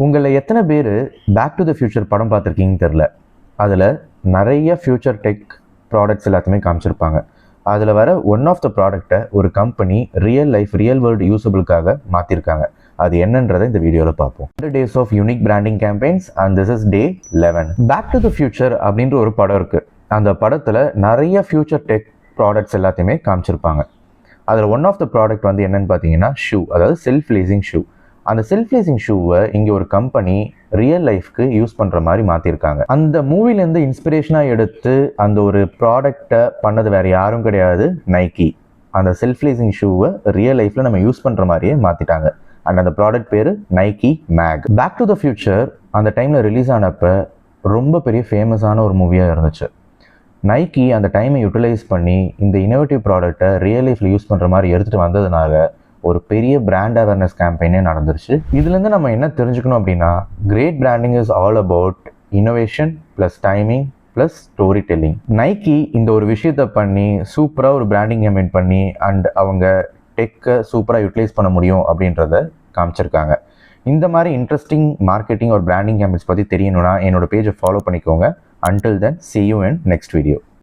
உங்களில் எத்தனை பேர் பேக் டு த ஃபியூச்சர் படம் பார்த்துருக்கீங்கன்னு தெரில. அதில் நிறைய ஃப்யூச்சர் டெக் ப்ராடக்ட்ஸ் எல்லாத்தையுமே காமிச்சிருப்பாங்க. அதில் வர ஒன் ஆஃப் த ப்ராடக்டை ஒரு கம்பெனி ரியல் வேர்ல்டு யூஸபிளுக்காக மாற்றிருக்காங்க. அது என்னன்றதை இந்த வீடியோவில் பார்ப்போம். 100 days of unique branding campaigns and this is day 11. Back to the future அப்படின்ற ஒரு படம் இருக்குது. அந்த படத்தில் நிறைய ஃப்யூச்சர் டெக் ப்ராடக்ட்ஸ் எல்லாத்தையுமே காமிச்சிருப்பாங்க. அதில் ஒன் ஆஃப் த ப்ராடக்ட் வந்து என்னென்னு பார்த்தீங்கன்னா ஷூ, அதாவது செல்ஃப் லேசிங் ஷூ. அந்த செல்ஃப் லேசிங் ஷூவை இங்கே ஒரு கம்பெனி ரியல் லைஃப்க்கு யூஸ் பண்ணுற மாதிரி மாற்றிருக்காங்க. அந்த மூவிலேருந்து இன்ஸ்பிரேஷனாக எடுத்து அந்த ஒரு ப்ராடக்டை பண்ணது வேறு யாரும் கிடையாது, நைக்கி. அந்த செல்ஃப் லேசிங் ஷூவை ரியல் லைஃப்பில் நம்ம யூஸ் பண்ணுற மாதிரியே மாற்றிட்டாங்க. அண்ட் அந்த ப்ராடக்ட் பேர் Nike Mag. Back to the future அந்த டைமில் ரிலீஸ் ஆனப்போ ரொம்ப பெரிய ஃபேமஸான ஒரு மூவியாக இருந்துச்சு. நைக்கி அந்த டைமை யூட்டிலைஸ் பண்ணி இந்த இன்னோவேட்டிவ் ப்ராடக்டை ரியல் லைஃப்பில் யூஸ் பண்ணுற மாதிரி எடுத்துகிட்டு வந்ததுனால ஒரு பெரிய பிராண்ட் அவேர்னஸ் கேம்பெயினே நடந்துருச்சு. இதுலேருந்து நம்ம என்ன தெரிஞ்சுக்கணும் அப்படின்னா, great branding is all about innovation plus timing plus story telling. Nike இந்த ஒரு விஷயத்தை பண்ணி சூப்பராக ஒரு பிராண்டிங் கேம்பெயின் பண்ணி அண்ட் அவங்க டெக்கை சூப்பராக யூட்டிலைஸ் பண்ண முடியும் அப்படின்றத காமிச்சிருக்காங்க. இந்த மாதிரி இன்ட்ரெஸ்டிங் மார்க்கெட்டிங் ஒரு பிராண்டிங் கேம்பெயின்ஸ் பற்றி தெரியணும்னா என்னோட பேஜை ஃபாலோ பண்ணிக்கோங்க. Until then, see you in next video.